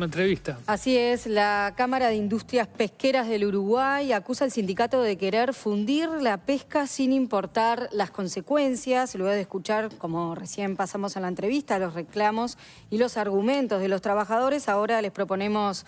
Entrevista. Así es, la Cámara de Industrias Pesqueras del Uruguay acusa al sindicato de querer fundir la pesca sin importar las consecuencias. Luego de escuchar, como recién pasamos en la entrevista, los reclamos y los argumentos de los trabajadores, ahora les proponemos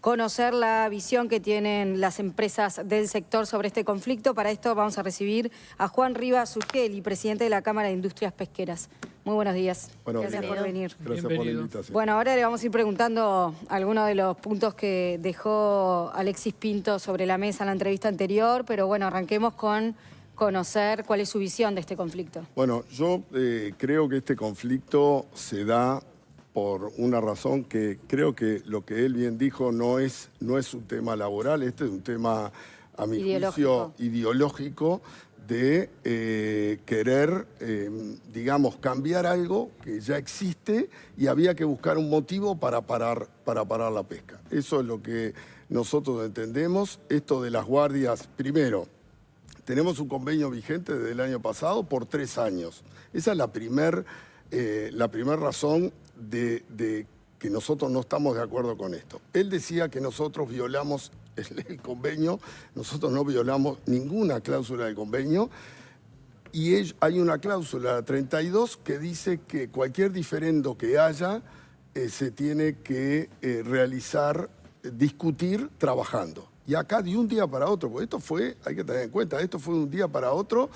conocer la visión que tienen las empresas del sector sobre este conflicto. Para esto vamos a recibir a Juan Rivas Urgeli, presidente de la Cámara de Industrias Pesqueras. Muy buenos días. Gracias por venir. Gracias por la invitación. Bueno, ahora le vamos a ir preguntando algunos de los puntos que dejó Alexis Pinto sobre la mesa en la entrevista anterior, pero bueno, arranquemos con conocer cuál es su visión de este conflicto. Bueno, yo creo que este conflicto se da por una razón que creo que lo que él bien dijo no es un tema laboral, este es un tema, a mi juicio, ideológico de querer, digamos, cambiar algo que ya existe y había que buscar un motivo para parar la pesca. Eso es lo que nosotros entendemos. Esto de las guardias, primero, tenemos un convenio vigente desde el año pasado por 3 años. Esa es la primer razón de que nosotros no estamos de acuerdo con esto. Él decía que nosotros violamos el convenio, nosotros no violamos ninguna cláusula del convenio y hay una cláusula, la 32, que dice que cualquier diferendo que haya se tiene que discutir trabajando. Y acá de un día para otro, porque esto fue, hay que tener en cuenta, esto fue de un día para otro.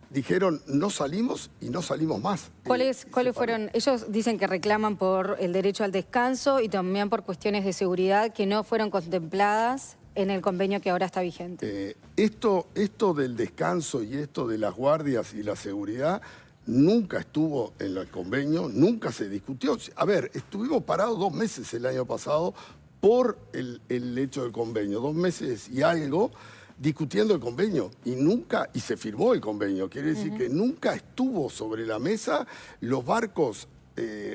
Dijeron, no salimos y no salimos más. ¿Cuáles fueron? Ellos dicen que reclaman por el derecho al descanso y también por cuestiones de seguridad que no fueron contempladas en el convenio que ahora está vigente. Esto del descanso y esto de las guardias y la seguridad nunca estuvo en el convenio, nunca se discutió. A ver, estuvimos parados 2 meses el año pasado por el hecho del convenio, 2 meses y algo, discutiendo el convenio y se firmó el convenio. Quiere decir que nunca estuvo sobre la mesa. Los barcos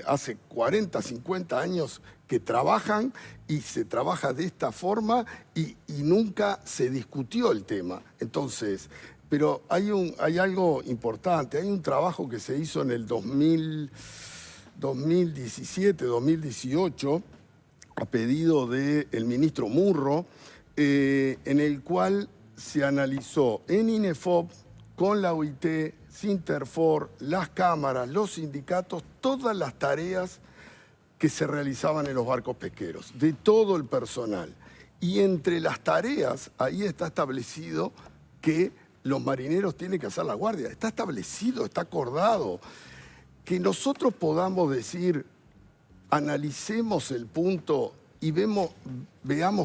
hace 40, 50 años que trabajan y se trabaja de esta forma y nunca se discutió el tema. Entonces, pero hay algo importante, hay un trabajo que se hizo en el 2017, 2018, a pedido del ministro Murro, en el cual se analizó en INEFOP, con la OIT, Sinterfor, las cámaras, los sindicatos, todas las tareas que se realizaban en los barcos pesqueros, de todo el personal. Y entre las tareas, ahí está establecido que los marineros tienen que hacer la guardia. Está establecido, está acordado. Que nosotros podamos decir, analicemos el punto y veamos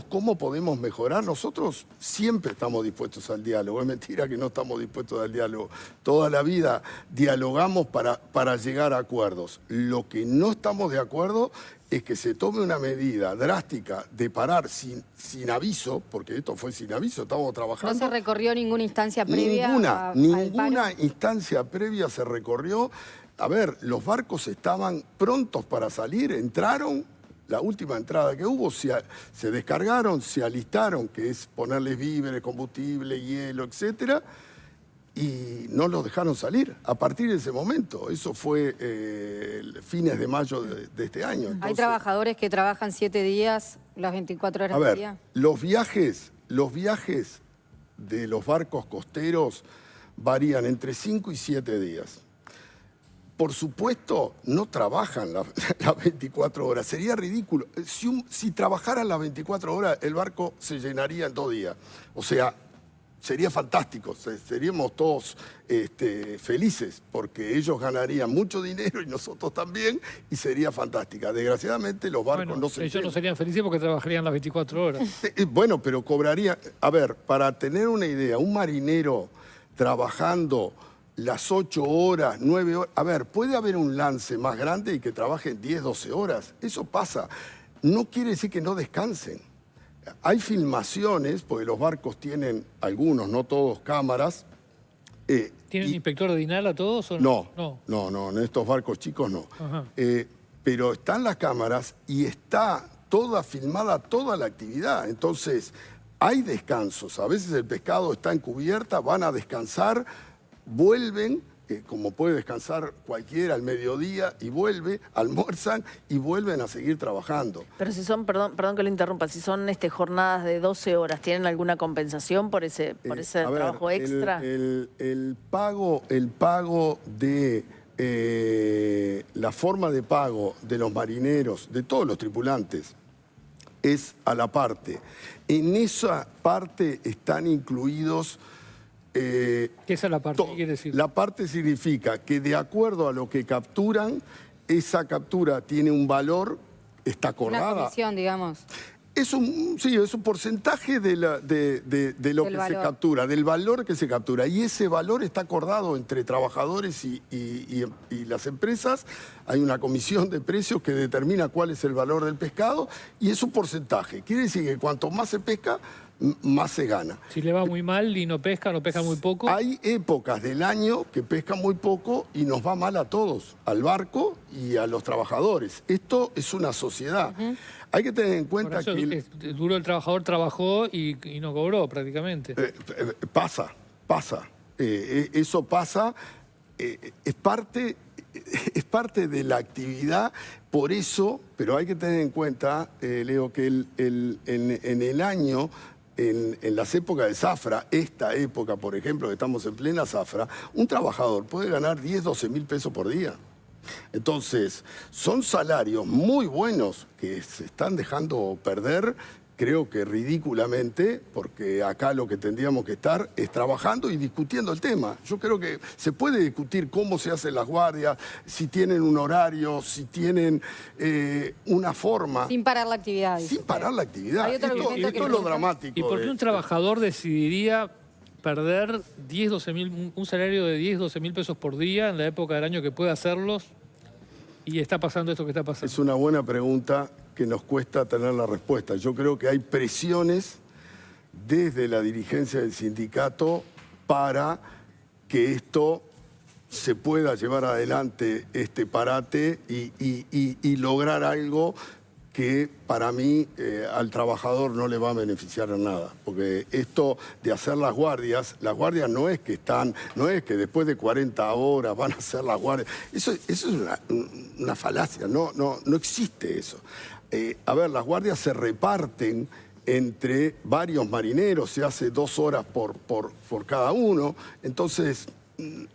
cómo podemos mejorar. Nosotros siempre estamos dispuestos al diálogo. Es mentira que no estamos dispuestos al diálogo. Toda la vida dialogamos para llegar a acuerdos. Lo que no estamos de acuerdo es que se tome una medida drástica de parar sin aviso, porque esto fue sin aviso, estábamos trabajando. ¿No se recorrió ninguna instancia previa? Ninguna instancia previa se recorrió. A ver, los barcos estaban prontos para salir, entraron. La última entrada que hubo, se descargaron, se alistaron, que es ponerles víveres, combustible, hielo, etc. Y no los dejaron salir a partir de ese momento. Eso fue fines de mayo de este año. Entonces, ¿hay trabajadores que trabajan 7 días, las 24 horas del día? Los viajes de los barcos costeros varían entre 5 y 7 días. Por supuesto, no trabajan las 24 horas. Sería ridículo. Si trabajaran las 24 horas, el barco se llenaría en 2 días. O sea, sería fantástico. Seríamos todos felices porque ellos ganarían mucho dinero y nosotros también y sería fantástica. Desgraciadamente, los barcos no se llenan. Ellos no serían felices porque trabajarían las 24 horas. Bueno, pero cobrarían... A ver, para tener una idea, un marinero trabajando las 8 horas, 9 horas... A ver, puede haber un lance más grande y que trabajen 10, 12 horas. Eso pasa. No quiere decir que no descansen. Hay filmaciones, porque los barcos tienen, algunos, no todos, cámaras. ¿Tienen inspector de INALA todos o no? No, en estos barcos chicos no. Pero están las cámaras y está filmada toda la actividad. Entonces, hay descansos. A veces el pescado está en cubierta, van a descansar, vuelven como puede descansar cualquiera al mediodía y vuelve, almuerzan y vuelven a seguir trabajando. Pero si son, perdón que lo interrumpa, si son jornadas de 12 horas, ¿tienen alguna compensación por ese trabajo extra? El pago de la forma de pago de los marineros, de todos los tripulantes, es a la parte. En esa parte están incluidos... ¿Qué es la parte? ¿Qué quiere decir? La parte significa que de acuerdo a lo que capturan, esa captura tiene un valor, está acordada. Una comisión, digamos. Es un porcentaje de lo que se captura, del valor que se captura. Y ese valor está acordado entre trabajadores y las empresas. Hay una comisión de precios que determina cuál es el valor del pescado y es un porcentaje. Quiere decir que cuanto más se pesca, más se gana. Si le va muy mal y no pesca muy poco. Hay épocas del año que pescan muy poco y nos va mal a todos, al barco y a los trabajadores. Esto es una sociedad. Hay que tener en cuenta que... Duro el trabajador trabajó y no cobró prácticamente. Pasa. Eso pasa. Es parte de la actividad. Por eso, pero hay que tener en cuenta, Leo, que en el año... En las épocas de zafra, esta época, por ejemplo, que estamos en plena zafra, un trabajador puede ganar 10, 12 mil pesos por día. Entonces, son salarios muy buenos que se están dejando perder, creo que ridículamente, porque acá lo que tendríamos que estar es trabajando y discutiendo el tema. Yo creo que se puede discutir cómo se hacen las guardias, si tienen un horario, si tienen una forma. Sin parar la actividad. Sin parar la actividad. Esto es lo dramático. ¿Y por qué un trabajador decidiría perder 10, 12 mil, un salario de 10, 12 mil pesos por día en la época del año que puede hacerlos y está pasando esto que está pasando? Es una buena pregunta que nos cuesta tener la respuesta. Yo creo que hay presiones desde la dirigencia del sindicato para que esto se pueda llevar adelante, este parate y lograr algo que para mí al trabajador no le va a beneficiar en nada. Porque esto de hacer las guardias no es que después de 40 horas van a hacer las guardias. Eso es una falacia, no existe eso. A ver, las guardias se reparten entre varios marineros, se hace 2 horas por cada uno, entonces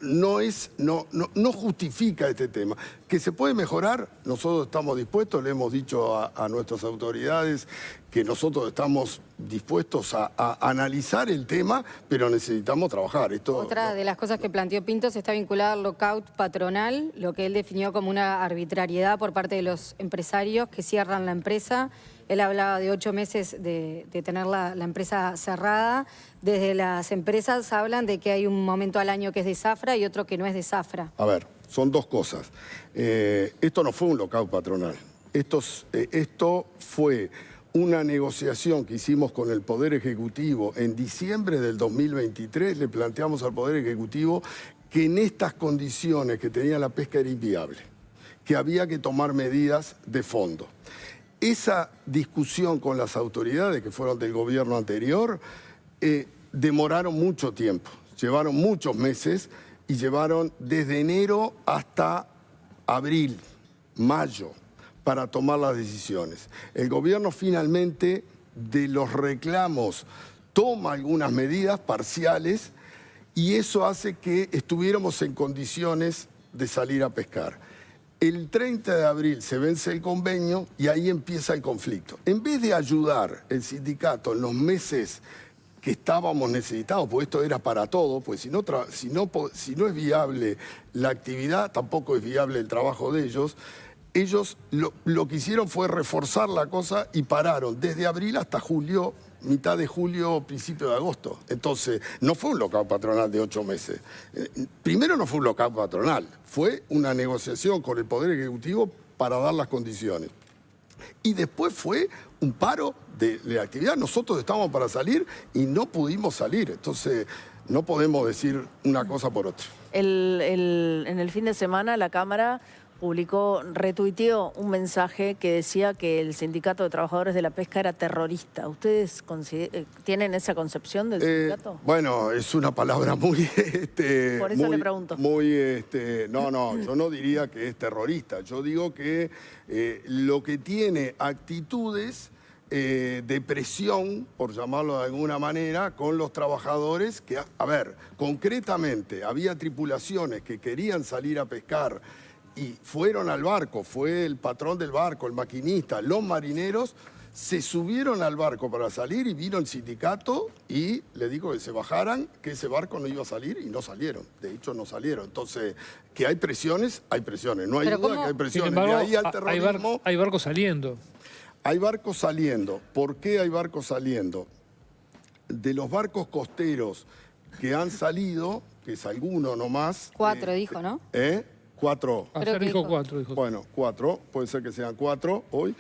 no justifica este tema. ¿Que se puede mejorar? Nosotros estamos dispuestos, le hemos dicho a nuestras autoridades que nosotros estamos dispuestos a analizar el tema, pero necesitamos trabajar. Otra de las cosas que planteó Pintos está vinculada al lockout patronal, lo que él definió como una arbitrariedad por parte de los empresarios que cierran la empresa. Él hablaba de 8 meses de tener la empresa cerrada. Desde las empresas hablan de que hay un momento al año que es de zafra y otro que no es de zafra. A ver, son dos cosas. Esto no fue un lockout patronal. Esto fue una negociación que hicimos con el Poder Ejecutivo en diciembre del 2023. Le planteamos al Poder Ejecutivo que en estas condiciones que tenía la pesca era inviable, que había que tomar medidas de fondo. Esa discusión con las autoridades que fueron del gobierno anterior demoraron mucho tiempo, llevaron muchos meses y llevaron desde enero hasta abril, mayo, para tomar las decisiones. El gobierno finalmente de los reclamos toma algunas medidas parciales y eso hace que estuviéramos en condiciones de salir a pescar. El 30 de abril se vence el convenio y ahí empieza el conflicto. En vez de ayudar el sindicato en los meses que estábamos necesitados, porque esto era para todo, pues si no es viable la actividad, tampoco es viable el trabajo de ellos. Ellos lo que hicieron fue reforzar la cosa y pararon desde abril hasta julio, mitad de julio, principio de agosto. Entonces, no fue un lockout patronal de 8 meses. Primero no fue un lockout patronal, fue una negociación con el Poder Ejecutivo para dar las condiciones. Y después fue un paro de la actividad. Nosotros estábamos para salir y no pudimos salir. Entonces, no podemos decir una cosa por otra. En el fin de semana la Cámara retuiteó un mensaje que decía que el Sindicato de Trabajadores de la Pesca era terrorista. ¿Ustedes tienen esa concepción del sindicato? Bueno, es una palabra muy... Por eso le pregunto. No, yo no diría que es terrorista. Yo digo que lo que tiene actitudes de presión, por llamarlo de alguna manera, con los trabajadores que, a ver, concretamente había tripulaciones que querían salir a pescar y fueron al barco, fue el patrón del barco, el maquinista, los marineros, se subieron al barco para salir y vino el sindicato y le dijo que se bajaran, que ese barco no iba a salir y no salieron. De hecho, no salieron. Entonces, que hay presiones, no hay duda que hay presiones. Sin embargo, de ahí al terrorismo, hay barcos saliendo. Hay barcos saliendo. ¿Por qué hay barcos saliendo? De los barcos costeros que han salido, que es alguno nomás. 4 dijo, ¿no? 4. Ayer dijo 4. Dijo. Bueno, 4, puede ser que sean 4 hoy.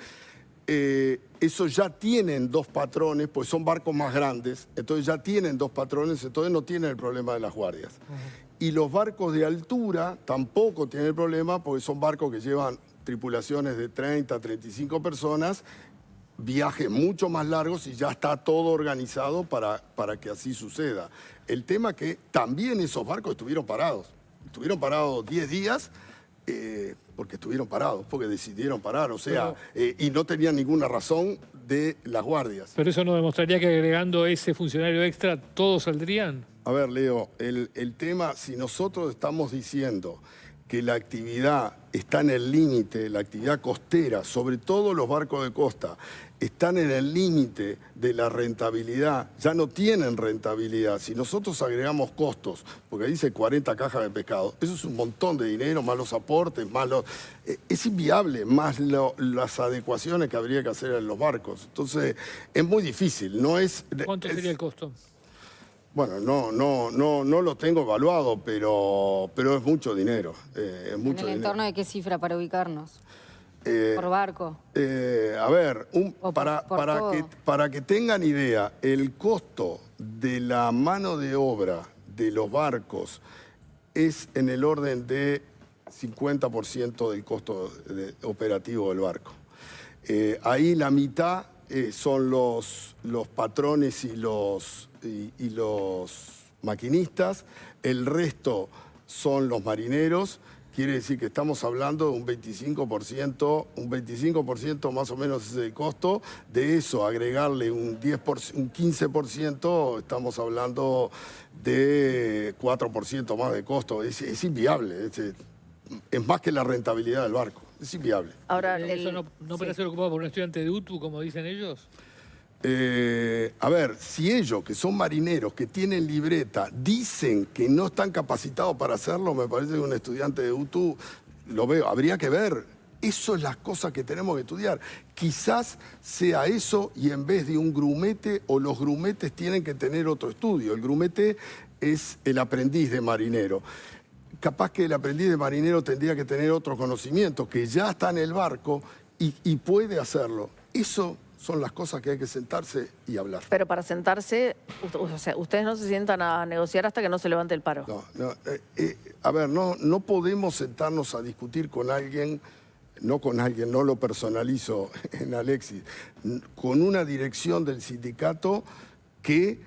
Esos ya tienen 2 patrones, pues son barcos más grandes, entonces ya tienen 2 patrones, entonces no tienen el problema de las guardias. Y los barcos de altura tampoco tienen el problema, porque son barcos que llevan tripulaciones de 30, 35 personas, viajes mucho más largos y ya está todo organizado para que así suceda. El tema es que también esos barcos estuvieron parados 10 días, porque estuvieron parados, porque decidieron parar, o sea, y no tenían ninguna razón de las guardias. Pero eso no demostraría que agregando ese funcionario extra, ¿todos saldrían? A ver, Leo, el tema, si nosotros estamos diciendo que la actividad está en el límite, la actividad costera, sobre todo los barcos de costa, están en el límite de la rentabilidad, ya no tienen rentabilidad. Si nosotros agregamos costos, porque dice 40 cajas de pescado, eso es un montón de dinero, más los aportes, más los... es inviable, más las adecuaciones que habría que hacer en los barcos. Entonces, es muy difícil, no es... ¿Cuánto sería el costo? Bueno, no lo tengo evaluado, pero es mucho dinero. Es mucho ¿En el entorno de qué cifra para ubicarnos? ¿Por barco? A ver, por para que tengan idea, el costo de la mano de obra de los barcos es en el orden de 50% del costo operativo del barco. Ahí la mitad son los patrones y los maquinistas, el resto son los marineros. Quiere decir que estamos hablando de un 25% más o menos es el costo. De eso, agregarle un 15%, estamos hablando de 4% más de costo. Es inviable, es más que la rentabilidad del barco, es inviable. Ahora, ¿Eso no puede ser ocupado por un estudiante de UTU, como dicen ellos? A ver, si ellos, que son marineros, que tienen libreta, dicen que no están capacitados para hacerlo, me parece que un estudiante de UTU, lo veo, habría que ver. Eso es las cosas que tenemos que estudiar. Quizás sea eso y en vez de un grumete, o los grumetes tienen que tener otro estudio. El grumete es el aprendiz de marinero. Capaz que el aprendiz de marinero tendría que tener otro conocimiento, que ya está en el barco y puede hacerlo. Eso son las cosas que hay que sentarse y hablar. Pero para sentarse, o sea, ustedes no se sientan a negociar hasta que no se levante el paro. A ver, no podemos sentarnos a discutir con alguien, no lo personalizo en Alexis, con una dirección del sindicato que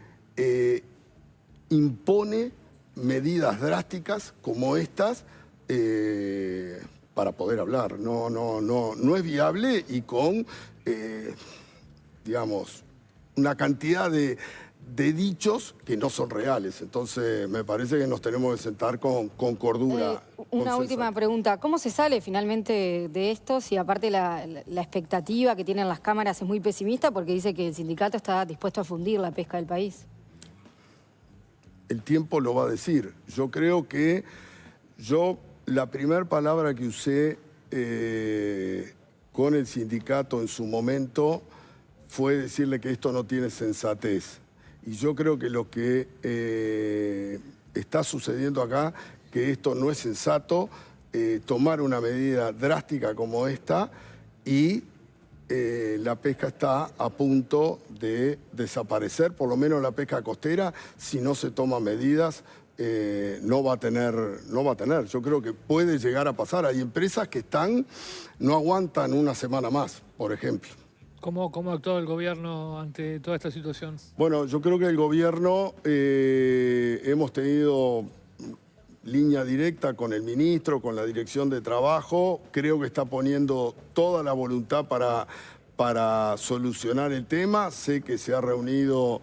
impone medidas drásticas como estas para poder hablar. No es viable y con... digamos, una cantidad de dichos que no son reales. Entonces, me parece que nos tenemos que sentar con cordura. Una última pregunta. ¿Cómo se sale finalmente de esto si aparte la expectativa que tienen las cámaras es muy pesimista porque dice que el sindicato está dispuesto a fundir la pesca del país? El tiempo lo va a decir. Yo creo que la primera palabra que usé con el sindicato en su momento fue decirle que esto no tiene sensatez. Y yo creo que lo que está sucediendo acá, que esto no es sensato, tomar una medida drástica como esta y la pesca está a punto de desaparecer, por lo menos la pesca costera, si no se toman medidas no va a tener. Yo creo que puede llegar a pasar. Hay empresas que no aguantan una semana más, por ejemplo. ¿Cómo ha actuado el gobierno ante toda esta situación? Bueno, yo creo que el gobierno hemos tenido línea directa con el ministro, con la Dirección de Trabajo. Creo que está poniendo toda la voluntad para solucionar el tema. Sé que se ha reunido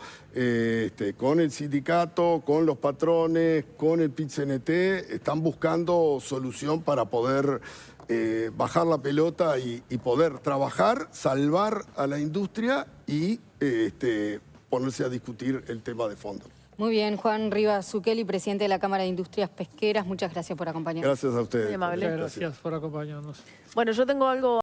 con el sindicato, con los patrones, con el PIT-CNT. Están buscando solución para poder bajar la pelota y poder trabajar, salvar a la industria y ponerse a discutir el tema de fondo. Muy bien, Juan Rivas Zucchelli, presidente de la Cámara de Industrias Pesqueras. Muchas gracias por acompañarnos. Gracias a ustedes. Muy amable. Muchas gracias por acompañarnos. Bueno, yo tengo algo